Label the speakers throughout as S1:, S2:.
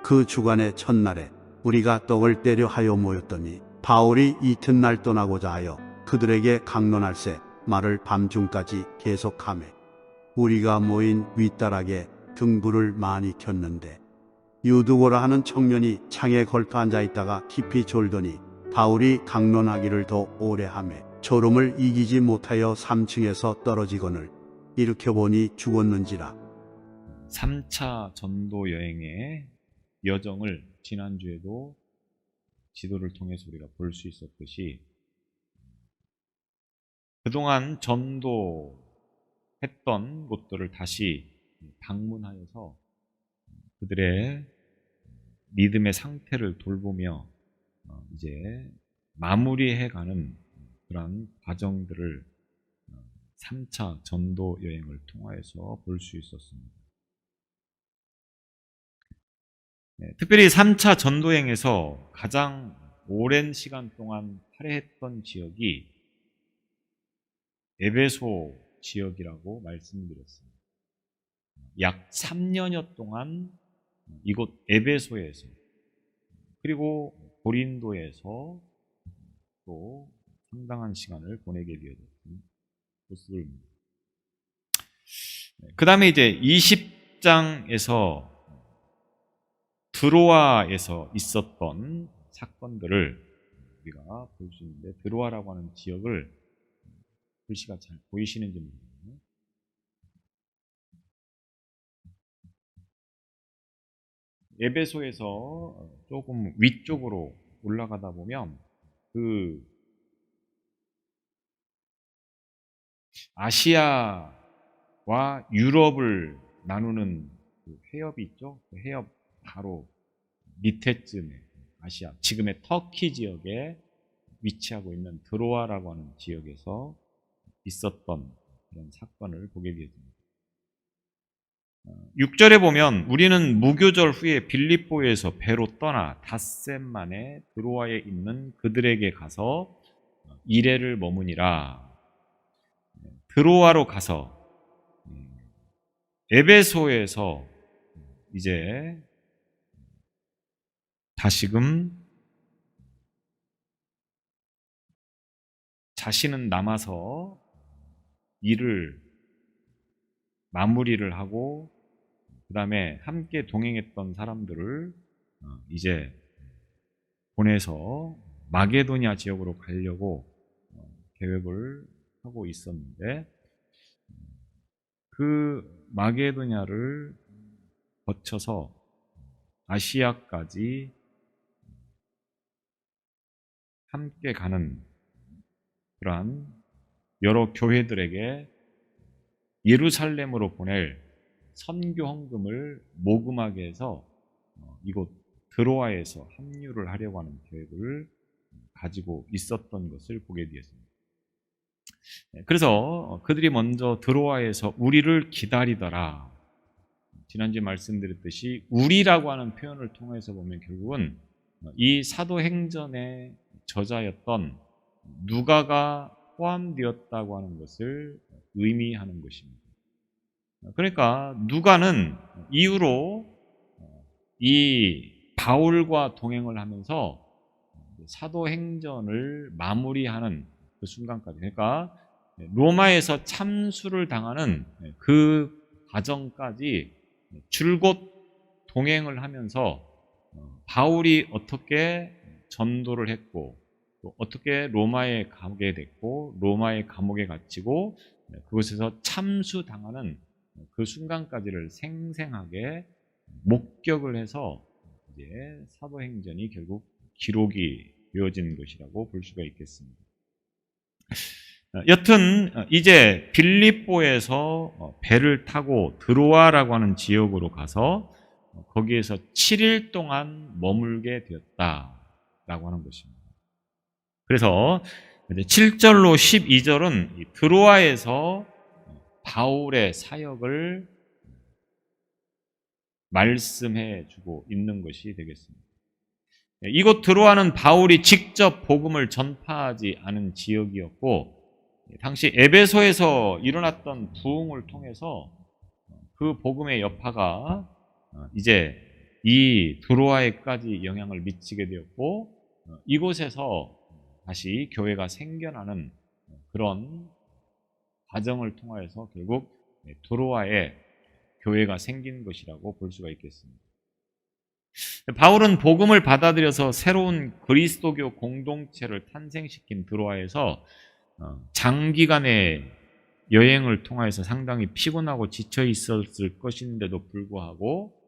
S1: 그 주간의 첫날에 우리가 떡을 떼려 하여 모였더니 바울이 이튿날 떠나고자 하여 그들에게 강론할세 말을 밤중까지 계속하매 우리가 모인 윗다락에 등불을 많이 켰는데 유두고라 하는 청년이 창에 걸터 앉아 있다가 깊이 졸더니 바울이 강론하기를 더 오래 하매 졸음을 이기지 못하여 3층에서 떨어지거늘 일으켜보니 죽었는지라.
S2: 3차 전도 여행의 여정을 지난주에도 지도를 통해서 우리가 볼 수 있었듯이 그동안 전도했던 곳들을 다시 방문하여서 그들의 믿음의 상태를 돌보며 이제 마무리해가는 그런 과정들을 3차 전도 여행을 통하여서 볼 수 있었습니다. 특별히 3차 전도여행에서 가장 오랜 시간 동안 할애했던 지역이 에베소 지역이라고 말씀드렸습니다. 약 3년여 동안 이곳 에베소에서 그리고 고린도에서 또 상당한 시간을 보내게 되었던 모습입니다. 그 다음에 이제 20장에서 드로아에서 있었던 사건들을 우리가 볼 수 있는데, 드로아라고 하는 지역을 글씨가 잘 보이시는지 모르겠네요. 에베소에서 조금 위쪽으로 올라가다 보면 그 아시아와 유럽을 나누는 그 해협이 있죠. 그 해협 바로 밑에쯤에 아시아, 지금의 터키 지역에 위치하고 있는 드로아라고 하는 지역에서 있었던 그런 사건을 보게 되었습니다. 6절에 보면 우리는 무교절 후에 빌립보에서 배로 떠나 닷새 만에 드로아에 있는 그들에게 가서 이레를 머무니라. 드로아로 가서 에베소에서 이제 다시금 자신은 남아서 일을 마무리를 하고 그 다음에 함께 동행했던 사람들을 이제 보내서 마게도냐 지역으로 가려고 계획을 하고 있었는데, 그 마게도냐를 거쳐서 아시아까지 함께 가는 그러한 여러 교회들에게 예루살렘으로 보낼 선교 헌금을 모금하게 해서 이곳 드로아에서 합류를 하려고 하는 계획을 가지고 있었던 것을 보게 되었습니다. 그래서 그들이 먼저 드로아에서 우리를 기다리더라. 지난주에 말씀드렸듯이 우리라고 하는 표현을 통해서 보면 결국은 이 사도행전의 저자였던 누가가 포함되었다고 하는 것을 의미하는 것입니다. 그러니까 누가는 이후로 이 바울과 동행을 하면서 사도행전을 마무리하는 그 순간까지, 그러니까 로마에서 참수를 당하는 그 과정까지 줄곧 동행을 하면서 바울이 어떻게 전도를 했고 또 어떻게 로마에 가게 됐고 로마의 감옥에 갇히고 그곳에서 참수당하는 그 순간까지를 생생하게 목격을 해서 이제 사도행전이 결국 기록이 되어진 것이라고 볼 수가 있겠습니다. 여튼 이제 빌립보에서 배를 타고 드로아라고 하는 지역으로 가서 거기에서 7일 동안 머물게 되었다라고 하는 것입니다. 그래서 7절로 12절은 드로아에서 바울의 사역을 말씀해 주고 있는 것이 되겠습니다. 이곳 드로아는 바울이 직접 복음을 전파하지 않은 지역이었고, 당시 에베소에서 일어났던 부흥을 통해서 그 복음의 여파가 이제 이 드로아에까지 영향을 미치게 되었고 이곳에서 다시 교회가 생겨나는 그런 과정을 통하여서 결국 드로아에 교회가 생긴 것이라고 볼 수가 있겠습니다. 바울은 복음을 받아들여서 새로운 그리스도교 공동체를 탄생시킨 드로아에서 장기간의 여행을 통해서 상당히 피곤하고 지쳐 있었을 것인데도 불구하고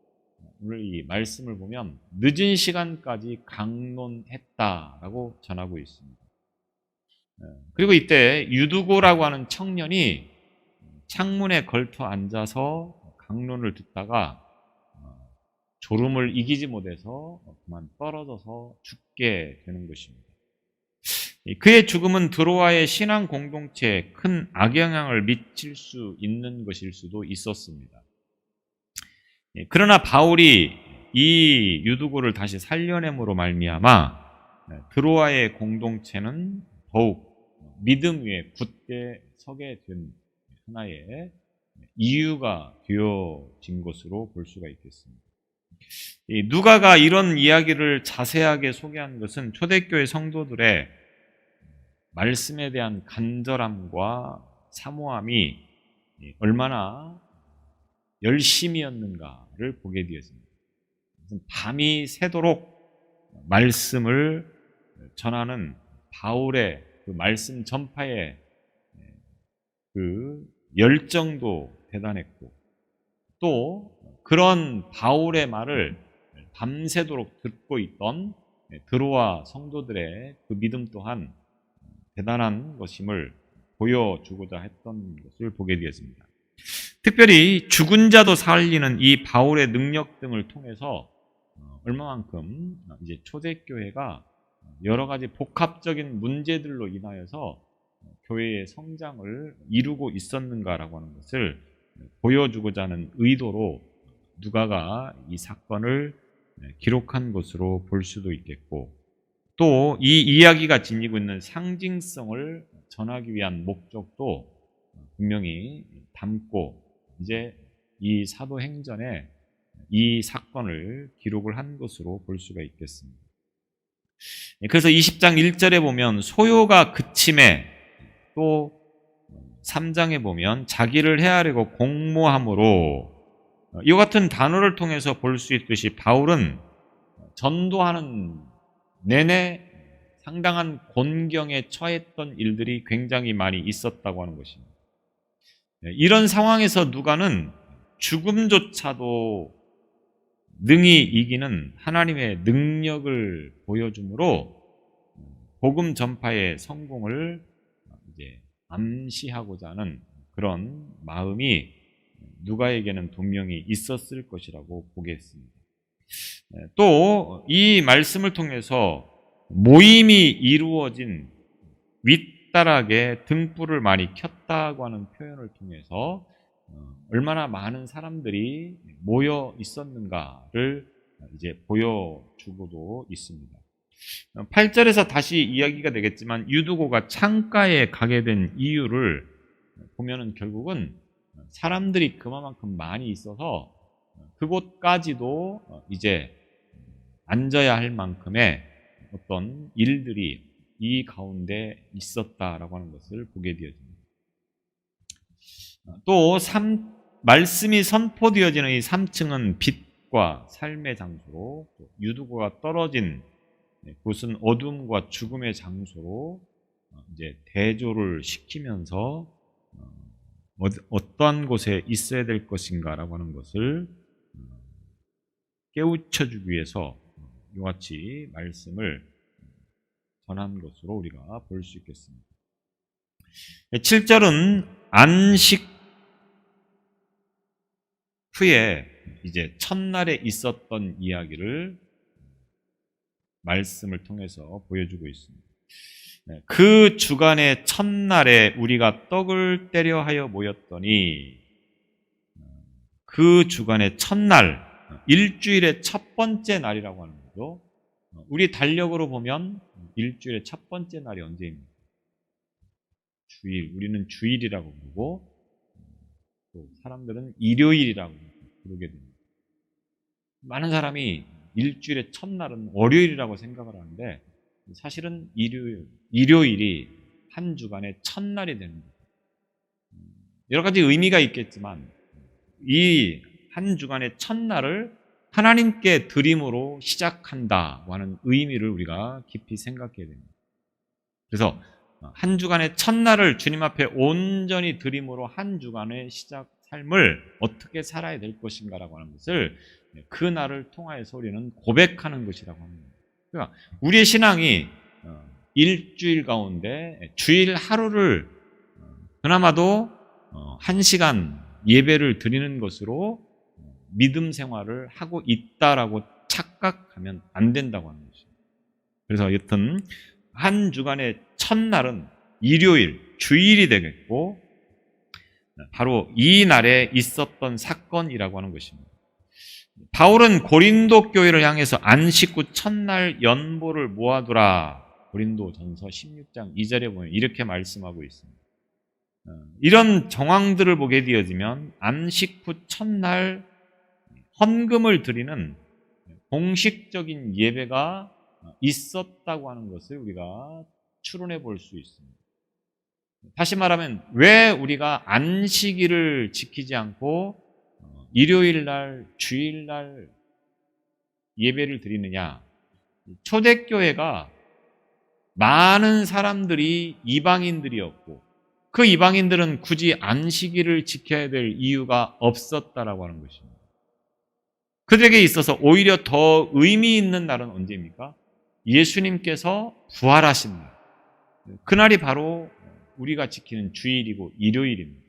S2: 오늘 이 말씀을 보면 늦은 시간까지 강론했다라고 전하고 있습니다. 그리고 이때 유두고라고 하는 청년이 창문에 걸터 앉아서 강론을 듣다가 졸음을 이기지 못해서 그만 떨어져서 죽게 되는 것입니다. 그의 죽음은 드로아의 신앙 공동체에 큰 악영향을 미칠 수 있는 것일 수도 있었습니다. 그러나 바울이 이 유두고를 다시 살려냄으로 말미암아 드로아의 공동체는 더욱 믿음 위에 굳게 서게 된 하나의 이유가 되어진 것으로 볼 수가 있겠습니다. 누가가 이런 이야기를 자세하게 소개한 것은 초대교회 성도들의 말씀에 대한 간절함과 사모함이 얼마나 열심이었는가를 보게 되었습니다. 밤이 새도록 말씀을 전하는 바울의 그 말씀 전파의 그 열정도 대단했고 또 그런 바울의 말을 밤새도록 듣고 있던 드로아 성도들의 그 믿음 또한 대단한 것임을 보여주고자 했던 것을 보게 되었습니다. 특별히 죽은 자도 살리는 이 바울의 능력 등을 통해서 얼마만큼 이제 초대교회가 여러 가지 복합적인 문제들로 인하여서 교회의 성장을 이루고 있었는가라고 하는 것을 보여주고자 하는 의도로 누가가 이 사건을 기록한 것으로 볼 수도 있겠고 또 이 이야기가 지니고 있는 상징성을 전하기 위한 목적도 분명히 담고 이제 이 사도행전에 이 사건을 기록을 한 것으로 볼 수가 있겠습니다. 그래서 20장 1절에 보면 소요가 그침에 또 3장에 보면 자기를 헤아리고 공모함으로 이와 같은 단어를 통해서 볼 수 있듯이 바울은 전도하는 내내 상당한 곤경에 처했던 일들이 굉장히 많이 있었다고 하는 것입니다. 이런 상황에서 누가는 죽음조차도 능히 이기는 하나님의 능력을 보여주므로 복음 전파의 성공을 이제 암시하고자 하는 그런 마음이 누가에게는 분명히 있었을 것이라고 보겠습니다. 또 이 말씀을 통해서 모임이 이루어진 윗다락에 등불을 많이 켰다고 하는 표현을 통해서 얼마나 많은 사람들이 모여 있었는가를 이제 보여주고도 있습니다. 8절에서 다시 이야기가 되겠지만 유두고가 창가에 가게 된 이유를 보면은 결국은 사람들이 그만큼 많이 있어서 그곳까지도 이제 앉아야 할 만큼의 어떤 일들이 이 가운데 있었다라고 하는 것을 보게 되어집니다. 또 말씀이 선포되어지는 이 3층은 빛과 삶의 장소로 유두고가 떨어진 곳은 어둠과 죽음의 장소로 이제 대조를 시키면서 어떠한 곳에 있어야 될 것인가라고 하는 것을 깨우쳐주기 위해서 이와 같이 말씀을 전한 것으로 우리가 볼 수 있겠습니다. 7절은 안식 후에 이제 첫날에 있었던 이야기를 말씀을 통해서 보여주고 있습니다. 그 주간의 첫날에 우리가 떡을 떼려 하여 모였더니 그 주간의 첫날, 일주일의 첫 번째 날이라고 하는 거죠. 우리 달력으로 보면 일주일의 첫 번째 날이 언제입니까? 주일, 우리는 주일이라고 부르고 또 사람들은 일요일이라고 부르게 됩니다. 많은 사람이 일주일의 첫날은 월요일이라고 생각을 하는데 사실은 일요일이 한 주간의 첫날이 되는 거예요. 여러 가지 의미가 있겠지만 이 한 주간의 첫날을 하나님께 드림으로 시작한다고 하는 의미를 우리가 깊이 생각해야 됩니다. 그래서 한 주간의 첫날을 주님 앞에 온전히 드림으로 한 주간의 시작 삶을 어떻게 살아야 될 것인가라고 하는 것을 그 날을 통하여서 우리는 고백하는 것이라고 합니다. 그러니까 우리의 신앙이 일주일 가운데 주일 하루를 그나마도 1시간 예배를 드리는 것으로 믿음 생활을 하고 있다라고 착각하면 안 된다고 하는 것이죠. 그래서 여튼 한 주간의 첫날은 일요일, 주일이 되겠고 바로 이 날에 있었던 사건이라고 하는 것입니다. 바울은 고린도 교회를 향해서 안식 후 첫날 연보를 모아두라. 고린도전서 16장 2절에 보면 이렇게 말씀하고 있습니다. 이런 정황들을 보게 되어지면 안식 후 첫날 헌금을 드리는 공식적인 예배가 있었다고 하는 것을 우리가 추론해 볼 수 있습니다. 다시 말하면 왜 우리가 안식일을 지키지 않고 일요일 날, 주일 날 예배를 드리느냐? 초대교회가 많은 사람들이 이방인들이었고 그 이방인들은 굳이 안식일을 지켜야 될 이유가 없었다라고 하는 것입니다. 그들에게 있어서 오히려 더 의미 있는 날은 언제입니까? 예수님께서 부활하신 날. 그날이 바로 우리가 지키는 주일이고 일요일입니다.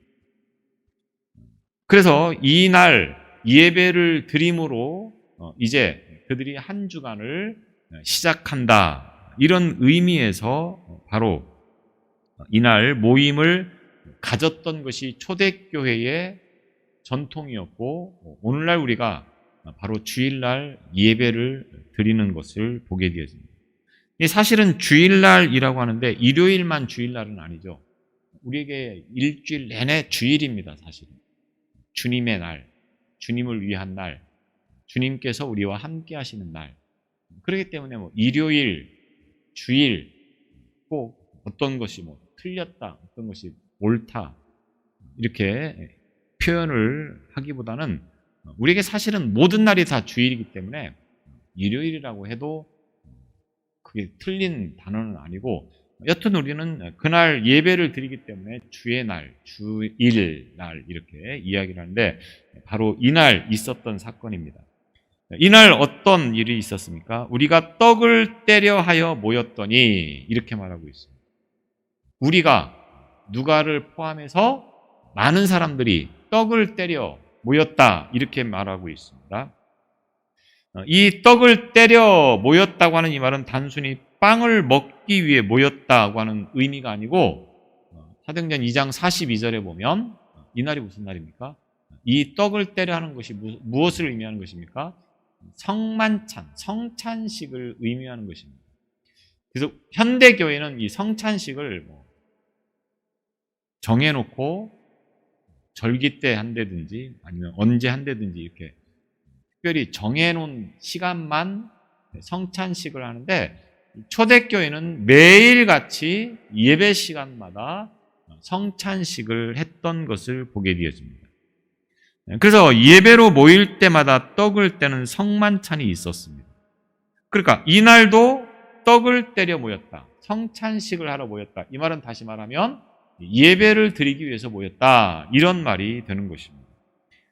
S2: 그래서 이 날 예배를 드림으로 이제 그들이 한 주간을 시작한다. 이런 의미에서 바로 이날 모임을 가졌던 것이 초대교회의 전통이었고 오늘날 우리가 바로 주일날 예배를 드리는 것을 보게 되었습니다. 사실은 주일날이라고 하는데 일요일만 주일날은 아니죠. 우리에게 일주일 내내 주일입니다. 사실은. 주님의 날, 주님을 위한 날, 주님께서 우리와 함께 하시는 날. 그렇기 때문에 일요일, 주일 꼭 어떤 것이 틀렸다, 어떤 것이 옳다 이렇게 표현을 하기보다는 우리에게 사실은 모든 날이 다 주일이기 때문에 일요일이라고 해도 그게 틀린 단어는 아니고 여튼 우리는 그날 예배를 드리기 때문에 주의 날, 주일 날 이렇게 이야기를 하는데 바로 이날 있었던 사건입니다. 이날 어떤 일이 있었습니까? 우리가 떡을 떼려 하여 모였더니 이렇게 말하고 있습니다. 우리가 누가를 포함해서 많은 사람들이 떡을 떼려 모였다 이렇게 말하고 있습니다. 이 떡을 때려 모였다고 하는 이 말은 단순히 빵을 먹기 위해 모였다고 하는 의미가 아니고 사도행전 2장 42절에 보면 이날이 무슨 날입니까? 이 떡을 때려 하는 것이 무엇을 의미하는 것입니까? 성만찬, 성찬식을 의미하는 것입니다. 그래서 현대교회는 이 성찬식을 정해놓고 절기 때 한다든지 아니면 언제 한다든지 이렇게 특별히 정해놓은 시간만 성찬식을 하는데 초대교회는 매일같이 예배 시간마다 성찬식을 했던 것을 보게 되어집니다. 그래서 예배로 모일 때마다 떡을 떼는 성만찬이 있었습니다. 그러니까 이날도 떡을 떼려 모였다. 성찬식을 하러 모였다. 이 말은 다시 말하면 예배를 드리기 위해서 모였다. 이런 말이 되는 것입니다.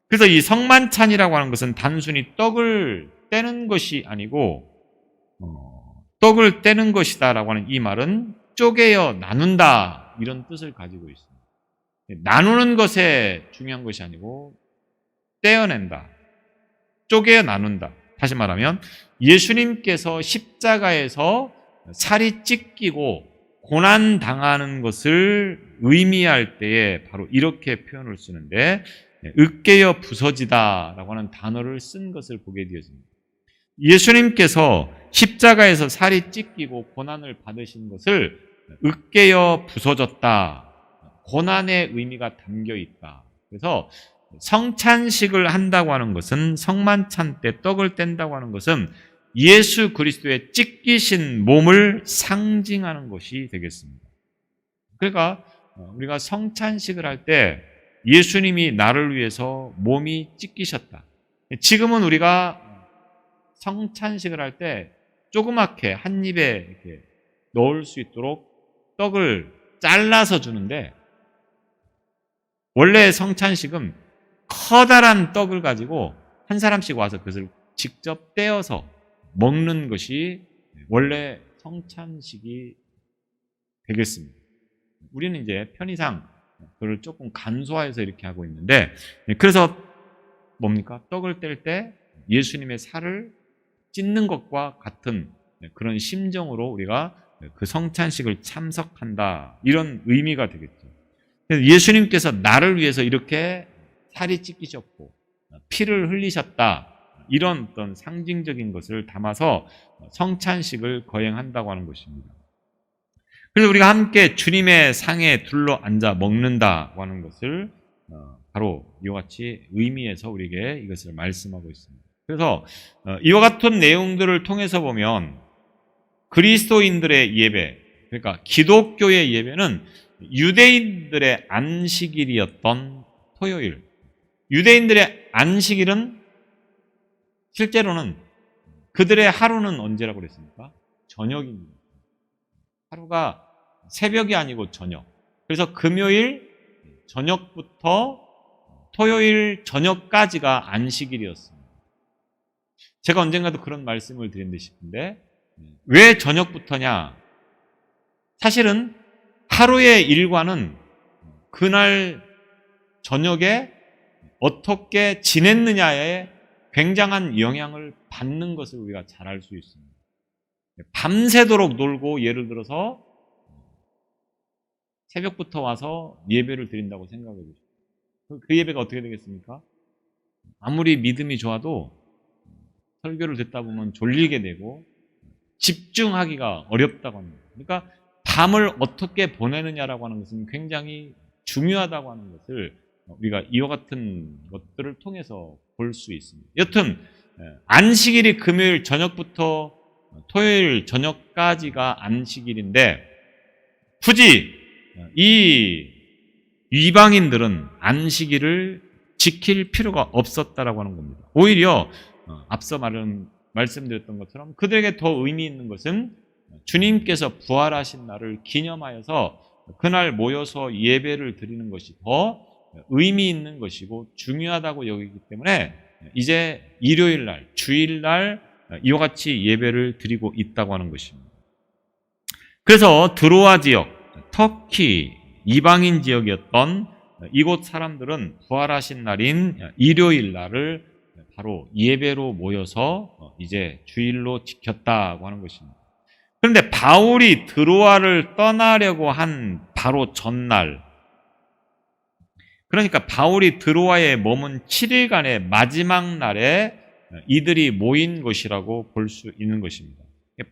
S2: 그래서 이 성만찬이라고 하는 것은 단순히 떡을 떼는 것이 아니고 떡을 떼는 것이다라고 하는 이 말은 쪼개어 나눈다 이런 뜻을 가지고 있습니다. 나누는 것에 중요한 것이 아니고 떼어낸다, 쪼개어 나눈다. 다시 말하면 예수님께서 십자가에서 살이 찢기고 고난당하는 것을 의미할 때에 바로 이렇게 표현을 쓰는데 으깨어 부서지다라고 하는 단어를 쓴 것을 보게 되었습니다. 예수님께서 십자가에서 살이 찢기고 고난을 받으신 것을 으깨어 부서졌다. 고난의 의미가 담겨 있다. 그래서 성찬식을 한다고 하는 것은, 성만찬 때 떡을 뗀다고 하는 것은 예수 그리스도의 찢기신 몸을 상징하는 것이 되겠습니다. 그러니까 우리가 성찬식을 할 때 예수님이 나를 위해서 몸이 찢기셨다. 지금은 우리가 성찬식을 할 때 조그맣게 한 입에 이렇게 넣을 수 있도록 떡을 잘라서 주는데, 원래 성찬식은 커다란 떡을 가지고 한 사람씩 와서 그것을 직접 떼어서 먹는 것이 원래 성찬식이 되겠습니다. 우리는 이제 편의상 그걸 조금 간소화해서 이렇게 하고 있는데, 그래서 뭡니까? 떡을 뗄 때 예수님의 살을 찢는 것과 같은 그런 심정으로 우리가 그 성찬식을 참석한다, 이런 의미가 되겠죠. 그래서 예수님께서 나를 위해서 이렇게 살이 찢기셨고 피를 흘리셨다, 이런 어떤 상징적인 것을 담아서 성찬식을 거행한다고 하는 것입니다. 그래서 우리가 함께 주님의 상에 둘러 앉아 먹는다고 하는 것을 바로 이와 같이 의미해서 우리에게 이것을 말씀하고 있습니다. 그래서 이와 같은 내용들을 통해서 보면 그리스도인들의 예배, 그러니까 기독교의 예배는 유대인들의 안식일이었던 토요일, 유대인들의 안식일은 실제로는 그들의 하루는 언제라고 그랬습니까? 저녁입니다. 하루가 새벽이 아니고 저녁. 그래서 금요일 저녁부터 토요일 저녁까지가 안식일이었습니다. 제가 언젠가도 그런 말씀을 드린 듯 싶은데, 왜 저녁부터냐? 사실은 하루의 일과는 그날 저녁에 어떻게 지냈느냐에 굉장한 영향을 받는 것을 우리가 잘 알 수 있습니다. 밤새도록 놀고, 예를 들어서 새벽부터 와서 예배를 드린다고 생각해 보십시오. 그 예배가 어떻게 되겠습니까? 아무리 믿음이 좋아도 설교를 듣다 보면 졸리게 되고 집중하기가 어렵다고 합니다. 그러니까 밤을 어떻게 보내느냐라고 하는 것은 굉장히 중요하다고 하는 것을 우리가 이와 같은 것들을 통해서 볼 수 있습니다. 여튼 안식일이 금요일 저녁부터 토요일 저녁까지가 안식일인데, 굳이 이 이방인들은 안식일을 지킬 필요가 없었다라고 하는 겁니다. 오히려 앞서 말씀드렸던 것처럼 그들에게 더 의미 있는 것은 주님께서 부활하신 날을 기념하여서 그날 모여서 예배를 드리는 것이 더 의미 있는 것이고 중요하다고 여기기 때문에 이제 일요일 날, 주일 날 이와 같이 예배를 드리고 있다고 하는 것입니다. 그래서 드로아 지역, 터키, 이방인 지역이었던 이곳 사람들은 부활하신 날인 일요일 날을 바로 예배로 모여서 이제 주일로 지켰다고 하는 것입니다. 그런데 바울이 드로아를 떠나려고 한 바로 전날, 그러니까 바울이 드로아에 머문 7일간의 마지막 날에 이들이 모인 것이라고 볼 수 있는 것입니다.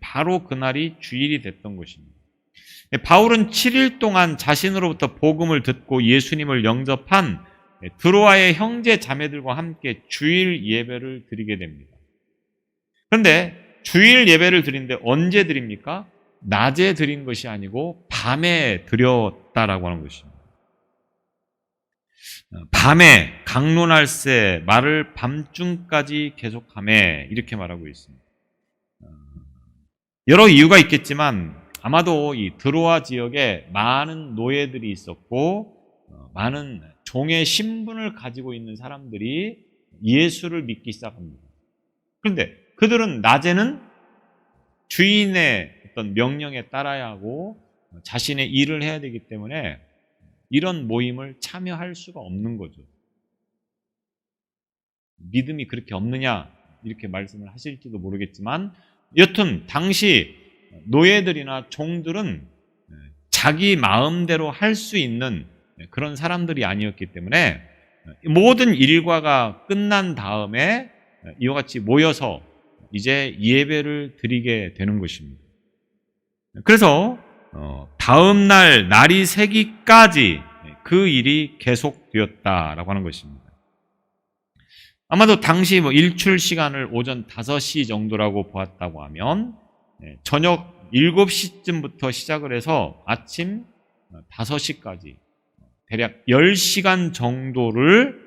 S2: 바로 그날이 주일이 됐던 것입니다. 바울은 7일 동안 자신으로부터 복음을 듣고 예수님을 영접한 드로아의 형제 자매들과 함께 주일 예배를 드리게 됩니다. 그런데 주일 예배를 드리는데 언제 드립니까? 낮에 드린 것이 아니고 밤에 드렸다라고 하는 것입니다. 밤에 강론할세 말을 밤중까지 계속하매, 이렇게 말하고 있습니다. 여러 이유가 있겠지만 아마도 이 드로아 지역에 많은 노예들이 있었고 많은 종의 신분을 가지고 있는 사람들이 예수를 믿기 시작합니다. 그런데 그들은 낮에는 주인의 어떤 명령에 따라야 하고 자신의 일을 해야 되기 때문에 이런 모임을 참여할 수가 없는 거죠. 믿음이 그렇게 없느냐 이렇게 말씀을 하실지도 모르겠지만, 여튼 당시 노예들이나 종들은 자기 마음대로 할 수 있는 그런 사람들이 아니었기 때문에 모든 일과가 끝난 다음에 이와 같이 모여서 이제 예배를 드리게 되는 것입니다. 그래서 다음 날 날이 새기까지 그 일이 계속되었다라고 하는 것입니다. 아마도 당시 뭐 일출 시간을 오전 5시 정도라고 보았다고 하면 저녁 7시쯤부터 시작을 해서 아침 5시까지 대략 10시간 정도를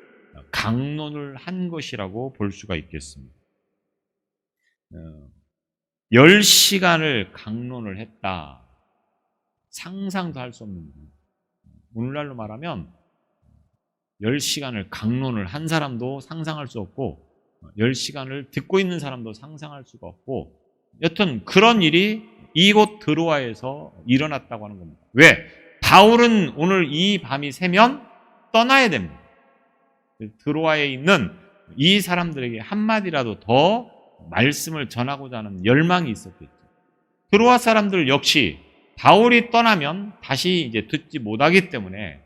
S2: 강론을 한 것이라고 볼 수가 있겠습니다. 10시간을 강론을 했다. 상상도 할 수 없는 일입니다. 오늘날로 말하면 10시간을 강론을 한 사람도 상상할 수 없고 10시간을 듣고 있는 사람도 상상할 수가 없고 여튼 그런 일이 이곳 드로아에서 일어났다고 하는 겁니다. 왜? 바울은 오늘 이 밤이 새면 떠나야 됩니다. 드로아에 있는 이 사람들에게 한마디라도 더 말씀을 전하고자 하는 열망이 있었겠죠. 드로아 사람들 역시 바울이 떠나면 다시 이제 듣지 못하기 때문에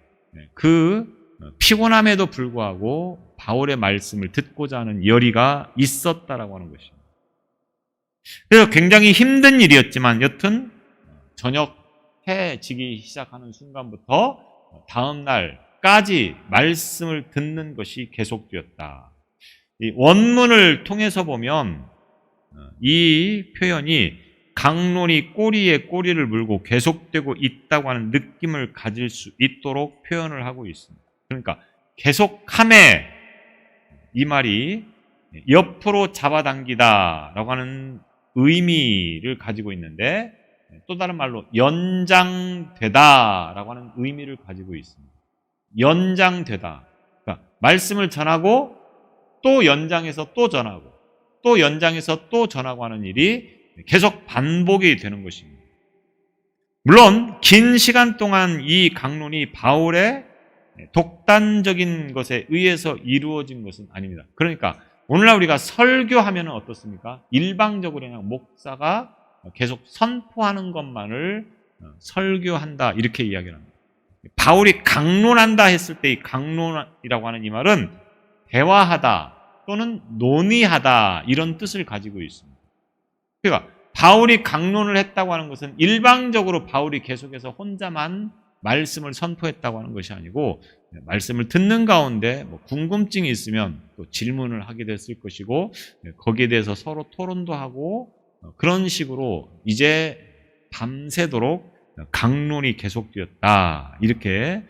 S2: 그 피곤함에도 불구하고 바울의 말씀을 듣고자 하는 열의가 있었다라고 하는 것입니다. 그래서 굉장히 힘든 일이었지만 여튼 저녁 해 지기 시작하는 순간부터 다음 날까지 말씀을 듣는 것이 계속되었다. 이 원문을 통해서 보면 이 표현이 강론이 꼬리에 꼬리를 물고 계속되고 있다고 하는 느낌을 가질 수 있도록 표현을 하고 있습니다. 그러니까 계속함에 이 말이 옆으로 잡아당기다라고 하는 의미를 가지고 있는데 또 다른 말로 연장되다라고 하는 의미를 가지고 있습니다. 연장되다. 그러니까 말씀을 전하고 또 연장해서 또 전하고 또 연장해서 또 전하고 하는 일이 계속 반복이 되는 것입니다. 물론 긴 시간 동안 이 강론이 바울의 독단적인 것에 의해서 이루어진 것은 아닙니다. 그러니까 오늘날 우리가 설교하면 어떻습니까? 일방적으로 그냥 목사가 계속 선포하는 것만을 설교한다 이렇게 이야기를 합니다. 바울이 강론한다 했을 때 이 강론이라고 하는 이 말은 대화하다 또는 논의하다 이런 뜻을 가지고 있습니다. 그러니까 바울이 강론을 했다고 하는 것은 일방적으로 바울이 계속해서 혼자만 말씀을 선포했다고 하는 것이 아니고 말씀을 듣는 가운데 뭐 궁금증이 있으면 또 질문을 하게 됐을 것이고 거기에 대해서 서로 토론도 하고 그런 식으로 이제 밤새도록 강론이 계속되었다 이렇게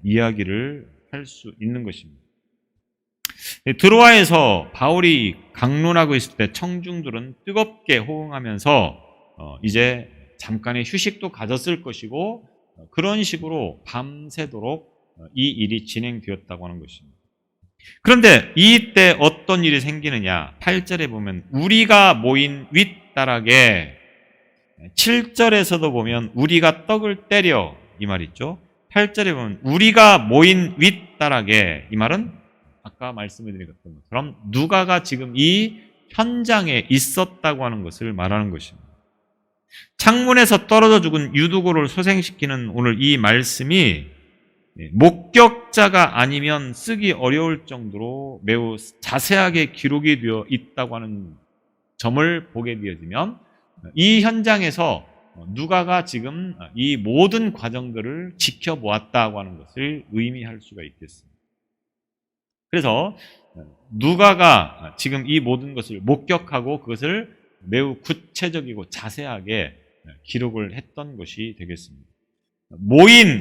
S2: 이야기를 할 수 있는 것입니다. 드로아에서 바울이 강론하고 있을 때 청중들은 뜨겁게 호응하면서 이제 잠깐의 휴식도 가졌을 것이고 그런 식으로 밤새도록 이 일이 진행되었다고 하는 것입니다. 그런데 이때 어떤 일이 생기느냐? 8절에 보면 우리가 모인 윗다락에 7절에서도 보면 우리가 떡을 때려 이 말 있죠. 8절에 보면 우리가 모인 윗다락에 이 말은 아까 말씀드린 것처럼 누가가 지금 이 현장에 있었다고 하는 것을 말하는 것입니다. 창문에서 떨어져 죽은 유두고를 소생시키는 오늘 이 말씀이 목격자가 아니면 쓰기 어려울 정도로 매우 자세하게 기록이 되어 있다고 하는 점을 보게 되어지면 이 현장에서 누가가 지금 이 모든 과정들을 지켜보았다고 하는 것을 의미할 수가 있겠습니다. 그래서 누가가 지금 이 모든 것을 목격하고 그것을 매우 구체적이고 자세하게 기록을 했던 것이 되겠습니다.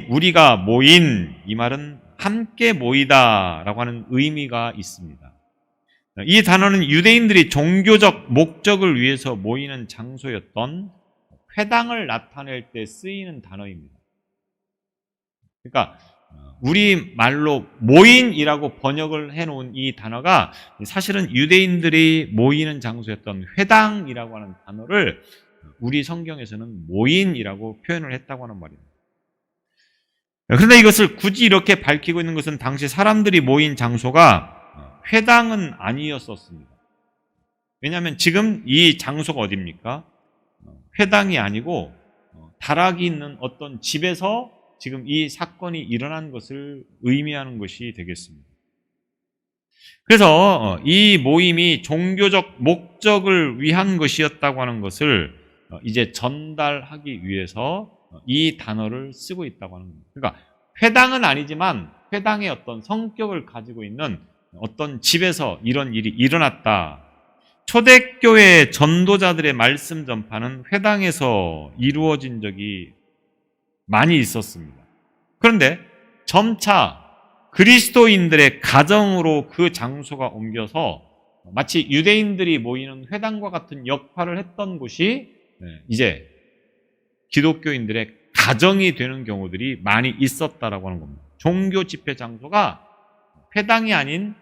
S2: 우리가 모인 이 말은 함께 모이다라고 하는 의미가 있습니다. 이 단어는 유대인들이 종교적 목적을 위해서 모이는 장소였던 회당을 나타낼 때 쓰이는 단어입니다. 그러니까 우리 말로 모인이라고 번역을 해놓은 이 단어가 사실은 유대인들이 모이는 장소였던 회당이라고 하는 단어를 우리 성경에서는 모인이라고 표현을 했다고 하는 말입니다. 그런데 이것을 굳이 이렇게 밝히고 있는 것은 당시 사람들이 모인 장소가 회당은 아니었었습니다. 왜냐하면 지금 이 장소가 어디입니까? 회당이 아니고 다락이 있는 어떤 집에서 지금 이 사건이 일어난 것을 의미하는 것이 되겠습니다. 그래서 이 모임이 종교적 목적을 위한 것이었다고 하는 것을 이제 전달하기 위해서 이 단어를 쓰고 있다고 하는 겁니다. 그러니까 회당은 아니지만 회당의 어떤 성격을 가지고 있는 어떤 집에서 이런 일이 일어났다. 초대교회 전도자들의 말씀 전파는 회당에서 이루어진 적이 많이 있었습니다. 그런데 점차 그리스도인들의 가정으로 그 장소가 옮겨서 마치 유대인들이 모이는 회당과 같은 역할을 했던 곳이 이제 기독교인들의 가정이 되는 경우들이 많이 있었다라고 하는 겁니다. 종교 집회 장소가 회당이 아닌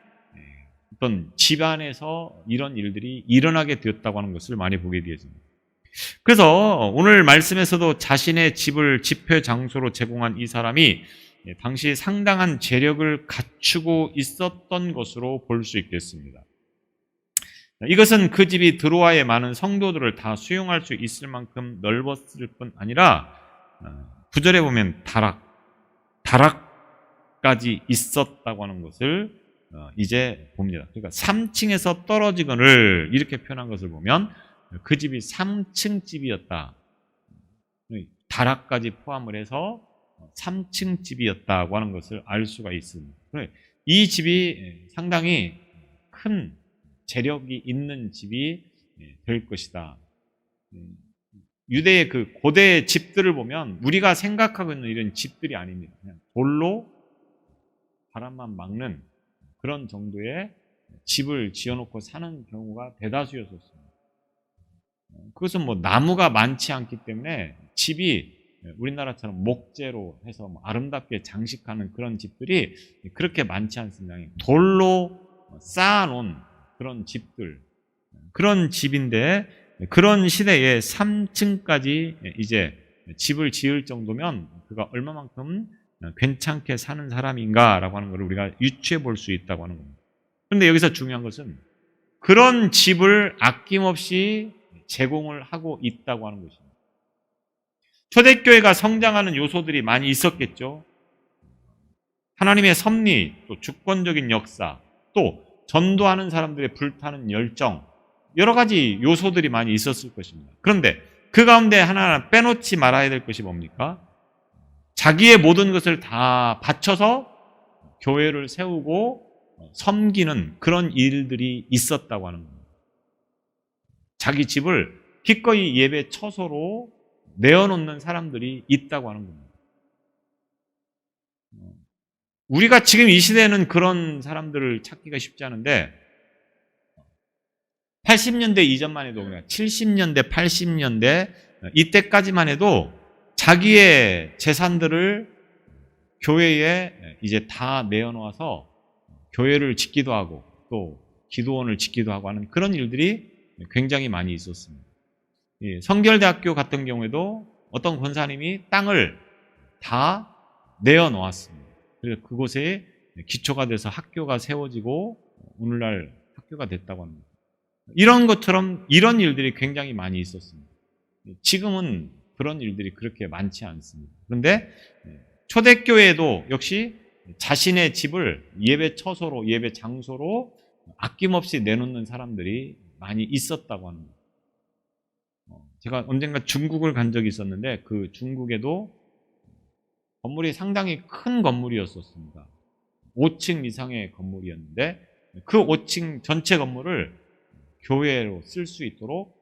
S2: 어떤 집안에서 이런 일들이 일어나게 되었다고 하는 것을 많이 보게 되었습니다. 그래서 오늘 말씀에서도 자신의 집을 집회 장소로 제공한 이 사람이 당시 상당한 재력을 갖추고 있었던 것으로 볼 수 있겠습니다. 이것은 그 집이 드로아의 많은 성도들을 다 수용할 수 있을 만큼 넓었을 뿐 아니라 9절에 보면 다락까지 있었다고 하는 것을 이제 봅니다. 그러니까 3층에서 떨어지거늘 이렇게 표현한 것을 보면 그 집이 3층 집이었다. 다락까지 포함을 해서 3층 집이었다고 하는 것을 알 수가 있습니다. 이 집이 상당히 큰 재력이 있는 집이 될 것이다. 유대의 그 고대 집들을 보면 우리가 생각하고 있는 이런 집들이 아닙니다. 그냥 돌로 바람만 막는 그런 정도의 집을 지어놓고 사는 경우가 대다수였었습니다. 그것은 뭐 나무가 많지 않기 때문에 집이 우리나라처럼 목재로 해서 아름답게 장식하는 그런 집들이 그렇게 많지 않습니다. 돌로 쌓아놓은 그런 집들, 그런 집인데 그런 시대에 3층까지 이제 집을 지을 정도면 그가 얼마만큼 괜찮게 사는 사람인가라고 하는 것을 우리가 유추해 볼 수 있다고 하는 겁니다. 그런데 여기서 중요한 것은 그런 집을 아낌없이 제공을 하고 있다고 하는 것입니다. 초대교회가 성장하는 요소들이 많이 있었겠죠. 하나님의 섭리, 또 주권적인 역사, 또 전도하는 사람들의 불타는 열정, 여러 가지 요소들이 많이 있었을 것입니다. 그런데 그 가운데 하나 빼놓지 말아야 될 것이 뭡니까? 자기의 모든 것을 다 바쳐서 교회를 세우고 섬기는 그런 일들이 있었다고 하는 겁니다. 자기 집을 기꺼이 예배 처소로 내어놓는 사람들이 있다고 하는 겁니다. 우리가 지금 이 시대에는 그런 사람들을 찾기가 쉽지 않은데 80년대 이전만 해도 70년대, 80년대 이때까지만 해도 자기의 재산들을 교회에 이제 다 내어놓아서 교회를 짓기도 하고 또 기도원을 짓기도 하고 하는 그런 일들이 굉장히 많이 있었습니다. 성결대학교 같은 경우에도 어떤 권사님이 땅을 다 내어놓았습니다. 그래서 그곳에 기초가 돼서 학교가 세워지고 오늘날 학교가 됐다고 합니다. 이런 것처럼 이런 일들이 굉장히 많이 있었습니다. 지금은 그런 일들이 그렇게 많지 않습니다. 그런데 초대교회에도 역시 자신의 집을 예배 처소로, 예배 장소로 아낌없이 내놓는 사람들이 많이 있었다고 합니다. 제가 언젠가 중국을 간 적이 있었는데 그 중국에도 건물이 상당히 큰 건물이었었습니다. 5층 이상의 건물이었는데 그 5층 전체 건물을 교회로 쓸 수 있도록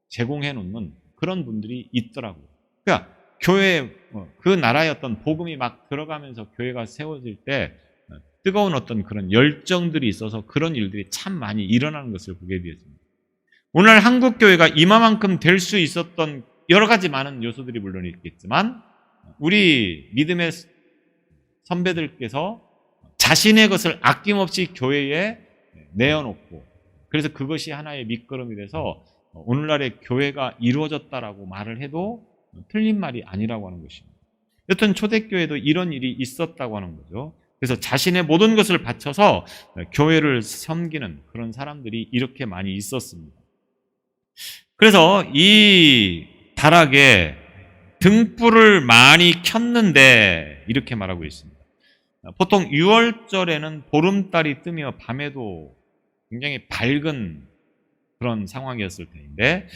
S2: 제공해 놓는 그런 분들이 있더라고요. 그러니까 교회, 그 나라의 어떤 복음이 막 들어가면서 교회가 세워질 때 뜨거운 어떤 그런 열정들이 있어서 그런 일들이 참 많이 일어나는 것을 보게 되었습니다. 오늘 한국 교회가 이만큼 될 수 있었던 여러 가지 많은 요소들이 물론 있겠지만 우리 믿음의 선배들께서 자신의 것을 아낌없이 교회에 내어놓고 그래서 그것이 하나의 밑거름이 돼서 오늘날의 교회가 이루어졌다라고 말을 해도 틀린 말이 아니라고 하는 것입니다. 여튼 초대교회도 이런 일이 있었다고 하는 거죠. 그래서 자신의 모든 것을 바쳐서 교회를 섬기는 그런 사람들이 이렇게 많이 있었습니다. 그래서 이 다락에 등불을 많이 켰는데 이렇게 말하고 있습니다. 보통 6월절에는 보름달이 뜨며 밤에도 굉장히 밝은 그런 상황이었을 텐데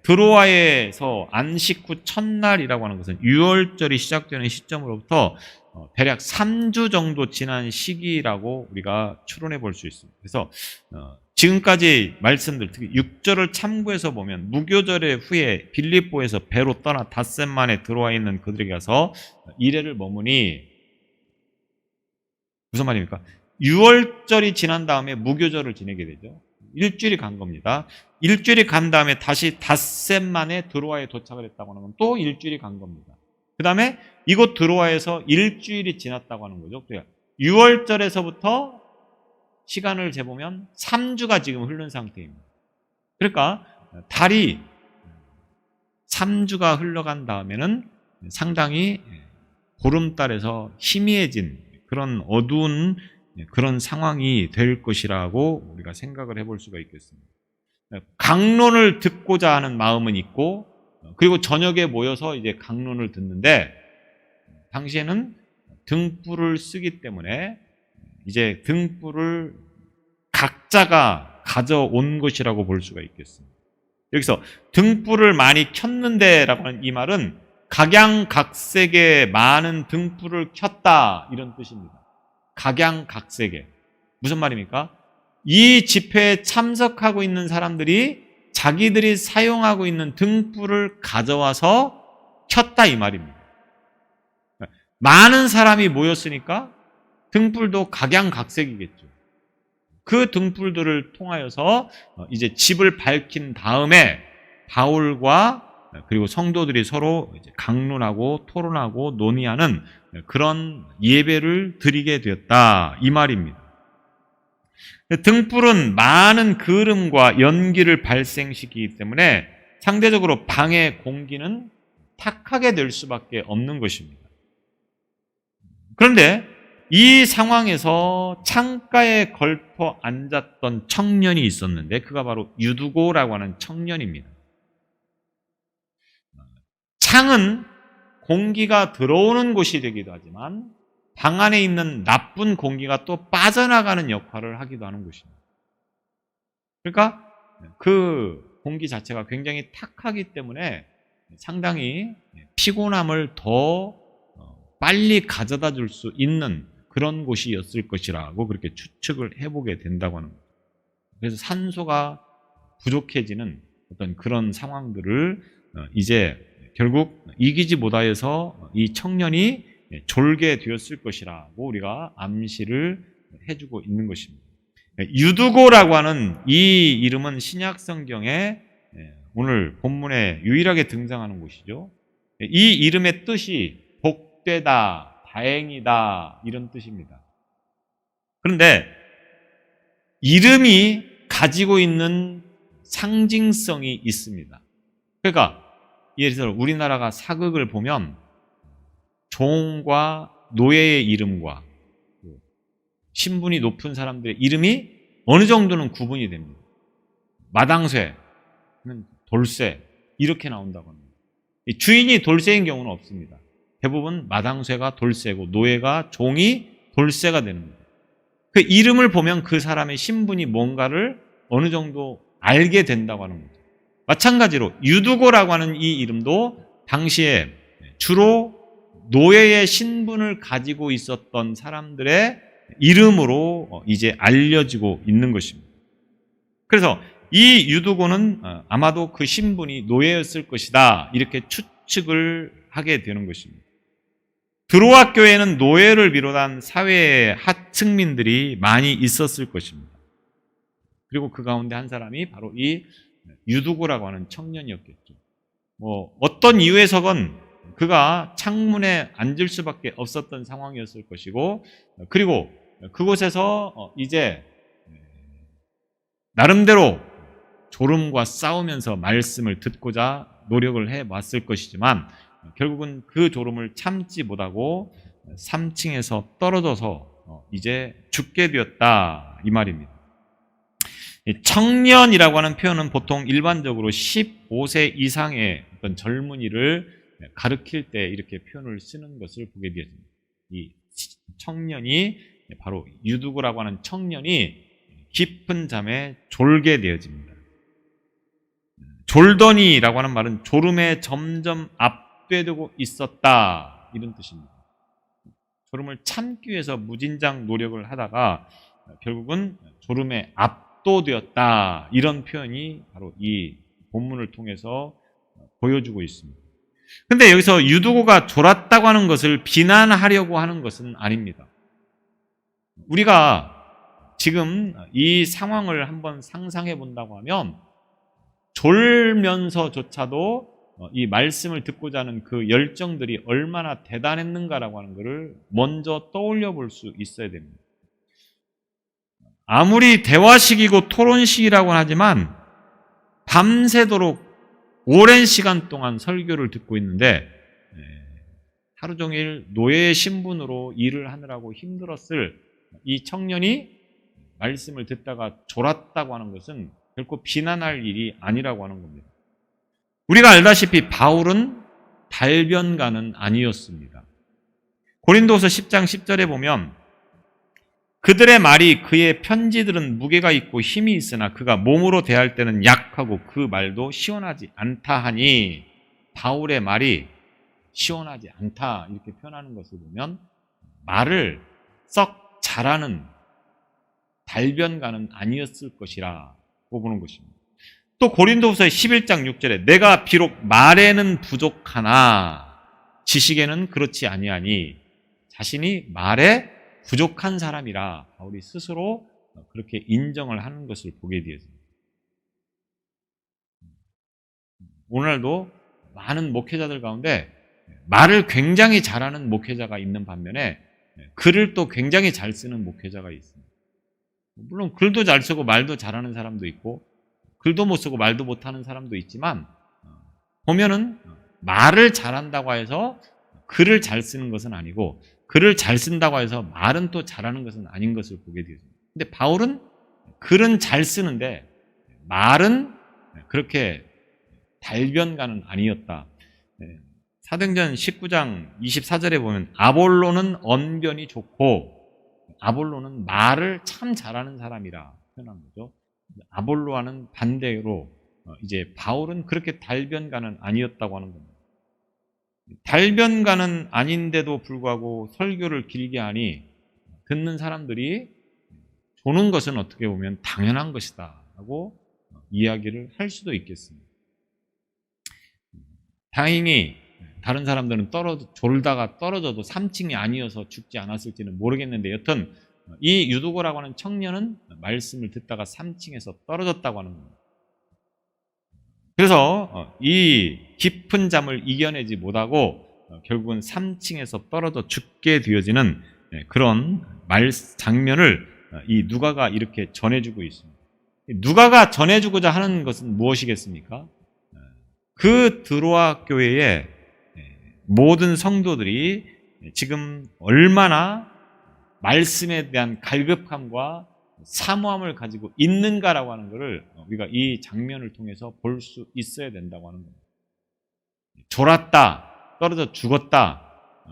S2: 드로아에서 안식 후 첫날이라고 하는 것은 6월절이 시작되는 시점으로부터 대략 3주 정도 지난 시기라고 우리가 추론해 볼 수 있습니다. 그래서 지금까지 말씀들, 특히 6절을 참고해서 보면 무교절의 후에 빌립보에서 배로 떠나 닷새만에 들어와 있는 그들에게 가서 이래를 머무니, 무슨 말입니까? 6월절이 지난 다음에 무교절을 지내게 되죠. 일주일이 간 겁니다. 일주일이 간 다음에 다시 닷새만에 드로아에 도착을 했다고 하는 건 또 일주일이 간 겁니다. 그 다음에 이곳 드로아에서 일주일이 지났다고 하는 거죠. 그러니까 6월절에서부터 시간을 재보면 3주가 지금 흐른 상태입니다. 그러니까 달이 3주가 흘러간 다음에는 상당히 보름달에서 희미해진 그런 어두운 그런 상황이 될 것이라고 우리가 생각을 해볼 수가 있겠습니다. 강론을 듣고자 하는 마음은 있고, 그리고 저녁에 모여서 이제 강론을 듣는데, 당시에는 등불을 쓰기 때문에 이제 등불을 각자가 가져온 것이라고 볼 수가 있겠습니다. 여기서 등불을 많이 켰는데라고 하는 이 말은 각양각색의 많은 등불을 켰다, 이런 뜻입니다. 각양각색의. 무슨 말입니까? 이 집회에 참석하고 있는 사람들이 자기들이 사용하고 있는 등불을 가져와서 켰다, 이 말입니다. 많은 사람이 모였으니까 등불도 각양각색이겠죠. 그 등불들을 통하여서 이제 집을 밝힌 다음에 바울과 그리고 성도들이 서로 이제 강론하고 토론하고 논의하는 그런 예배를 드리게 되었다, 이 말입니다. 등불은 많은 그름과 연기를 발생시키기 때문에 상대적으로 방의 공기는 탁하게 될 수밖에 없는 것입니다. 그런데 이 상황에서 창가에 걸터 앉았던 청년이 있었는데 그가 바로 유두고라고 하는 청년입니다. 창은 공기가 들어오는 곳이 되기도 하지만 방 안에 있는 나쁜 공기가 또 빠져나가는 역할을 하기도 하는 곳입니다. 그러니까 그 공기 자체가 굉장히 탁하기 때문에 상당히 피곤함을 더 빨리 가져다 줄 수 있는 그런 곳이었을 것이라고 그렇게 추측을 해보게 된다고 하는 거죠. 그래서 산소가 부족해지는 어떤 그런 상황들을 이제 결국 이기지 못하여서 이 청년이 졸게 되었을 것이라고 우리가 암시를 해주고 있는 것입니다. 유두고라고 하는 이 이름은 신약 성경에 오늘 본문에 유일하게 등장하는 곳이죠. 이 이름의 뜻이 복되다, 다행이다, 이런 뜻입니다. 그런데 이름이 가지고 있는 상징성이 있습니다. 그러니까 예를 들어 우리나라가 사극을 보면 종과 노예의 이름과 신분이 높은 사람들의 이름이 어느 정도는 구분이 됩니다. 마당쇠, 돌쇠 이렇게 나온다고 합니다. 주인이 돌쇠인 경우는 없습니다. 대부분 마당쇠가 돌쇠고 노예가 종이 돌쇠가 되는 거예요. 그 이름을 보면 그 사람의 신분이 뭔가를 어느 정도 알게 된다고 하는 거죠. 마찬가지로 유두고라고 하는 이 이름도 당시에 주로 노예의 신분을 가지고 있었던 사람들의 이름으로 이제 알려지고 있는 것입니다. 그래서 이 유두고는 아마도 그 신분이 노예였을 것이다, 이렇게 추측을 하게 되는 것입니다. 드로아 교회에는 노예를 비롯한 사회의 하층민들이 많이 있었을 것입니다. 그리고 그 가운데 한 사람이 바로 이 유두고라고 하는 청년이었겠죠. 어떤 이유에서건 그가 창문에 앉을 수밖에 없었던 상황이었을 것이고, 그리고 그곳에서 이제 나름대로 졸음과 싸우면서 말씀을 듣고자 노력을 해왔을 것이지만 결국은 그 졸음을 참지 못하고 3층에서 떨어져서 이제 죽게 되었다, 이 말입니다. 청년이라고 하는 표현은 보통 일반적으로 15세 이상의 어떤 젊은이를 가리킬 때 이렇게 표현을 쓰는 것을 보게 되었습니다. 이 청년이 바로 유두고라고 하는 청년이 깊은 잠에 졸게 되어집니다. 졸더니라고 하는 말은 졸음에 점점 압도되고 있었다, 이런 뜻입니다. 졸음을 참기 위해서 무진장 노력을 하다가 결국은 졸음에 압도되었다. 이런 표현이 바로 이 본문을 통해서 보여주고 있습니다. 근데 여기서 유두고가 졸았다고 하는 것을 비난하려고 하는 것은 아닙니다. 우리가 지금 이 상황을 한번 상상해 본다고 하면 졸면서조차도 이 말씀을 듣고자 하는 그 열정들이 얼마나 대단했는가라고 하는 것을 먼저 떠올려 볼 수 있어야 됩니다. 아무리 대화식이고 토론식이라고 하지만 밤새도록 오랜 시간 동안 설교를 듣고 있는데 하루 종일 노예의 신분으로 일을 하느라고 힘들었을 이 청년이 말씀을 듣다가 졸았다고 하는 것은 결코 비난할 일이 아니라고 하는 겁니다. 우리가 알다시피 바울은 달변가는 아니었습니다. 고린도서 10장 10절에 보면 그들의 말이 그의 편지들은 무게가 있고 힘이 있으나 그가 몸으로 대할 때는 약하고 그 말도 시원하지 않다 하니 바울의 말이 시원하지 않다 이렇게 표현하는 것을 보면 말을 썩 잘하는 달변가는 아니었을 것이라고 보는 것입니다. 또 고린도후서 11장 6절에 내가 비록 말에는 부족하나 지식에는 그렇지 아니하니 자신이 말에 부족한 사람이라 바울이 스스로 그렇게 인정을 하는 것을 보게 되었습니다. 오늘날도 많은 목회자들 가운데 말을 굉장히 잘하는 목회자가 있는 반면에 글을 또 굉장히 잘 쓰는 목회자가 있습니다. 물론 글도 잘 쓰고 말도 잘하는 사람도 있고 글도 못 쓰고 말도 못하는 사람도 있지만 보면은 말을 잘한다고 해서 글을 잘 쓰는 것은 아니고 글을 잘 쓴다고 해서 말은 또 잘하는 것은 아닌 것을 보게 되었습니다. 근데 바울은 글은 잘 쓰는데 말은 그렇게 달변가는 아니었다. 사도행전 19장 24절에 보면 아볼로는 언변이 좋고 아볼로는 말을 참 잘하는 사람이라 표현한 거죠. 아볼로와는 반대로 이제 바울은 그렇게 달변가는 아니었다고 하는 겁니다. 달변가는 아닌데도 불구하고 설교를 길게 하니 듣는 사람들이 조는 것은 어떻게 보면 당연한 것이다 라고 이야기를 할 수도 있겠습니다. 다행히 다른 사람들은 졸다가 떨어져도 3층이 아니어서 죽지 않았을지는 모르겠는데 여튼 이 유두고라고 하는 청년은 말씀을 듣다가 3층에서 떨어졌다고 하는 겁니다. 그래서 이 깊은 잠을 이겨내지 못하고 결국은 3층에서 떨어져 죽게 되어지는 그런 장면을 이 누가가 이렇게 전해주고 있습니다. 누가가 전해주고자 하는 것은 무엇이겠습니까? 그 드로아 교회의 모든 성도들이 지금 얼마나 말씀에 대한 갈급함과 사모함을 가지고 있는가라고 하는 것을 우리가 이 장면을 통해서 볼 수 있어야 된다고 하는 겁니다. 졸았다, 떨어져 죽었다,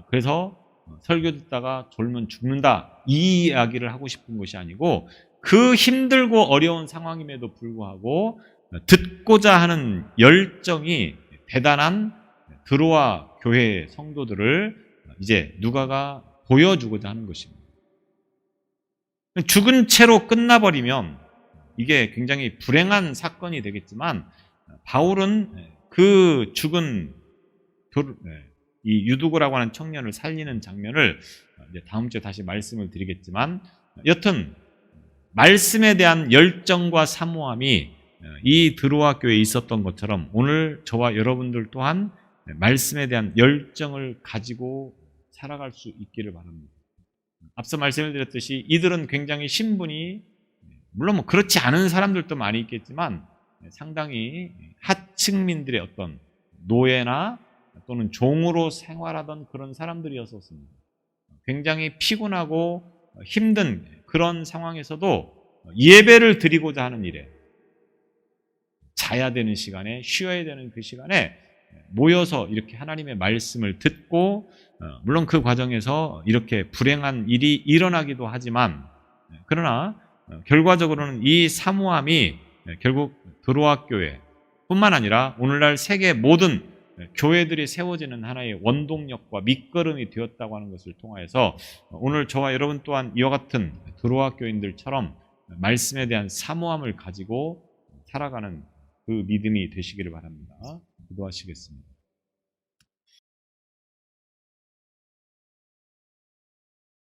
S2: 그래서 설교 듣다가 졸면 죽는다 이 이야기를 하고 싶은 것이 아니고 그 힘들고 어려운 상황임에도 불구하고 듣고자 하는 열정이 대단한 드로아 교회 성도들을 이제 누가가 보여주고자 하는 것입니다. 죽은 채로 끝나버리면 이게 굉장히 불행한 사건이 되겠지만 바울은 그 죽은 이 유두고라고 하는 청년을 살리는 장면을 이제 다음 주에 다시 말씀을 드리겠지만 여튼 말씀에 대한 열정과 사모함이 이 드로아 교회에 있었던 것처럼 오늘 저와 여러분들 또한 말씀에 대한 열정을 가지고 살아갈 수 있기를 바랍니다. 앞서 말씀을 드렸듯이 이들은 굉장히 신분이 물론 뭐 그렇지 않은 사람들도 많이 있겠지만 상당히 하층민들의 어떤 노예나 또는 종으로 생활하던 그런 사람들이었었습니다. 굉장히 피곤하고 힘든 그런 상황에서도 예배를 드리고자 하는 일에 자야 되는 시간에 쉬어야 되는 그 시간에 모여서 이렇게 하나님의 말씀을 듣고 물론 그 과정에서 이렇게 불행한 일이 일어나기도 하지만 그러나 결과적으로는 이 사모함이 결국 드로아 교회 뿐만 아니라 오늘날 세계 모든 교회들이 세워지는 하나의 원동력과 밑거름이 되었다고 하는 것을 통하여서 오늘 저와 여러분 또한 이와 같은 드로아 교인들처럼 말씀에 대한 사모함을 가지고 살아가는 그 믿음이 되시기를 바랍니다. 기도하시겠습니다.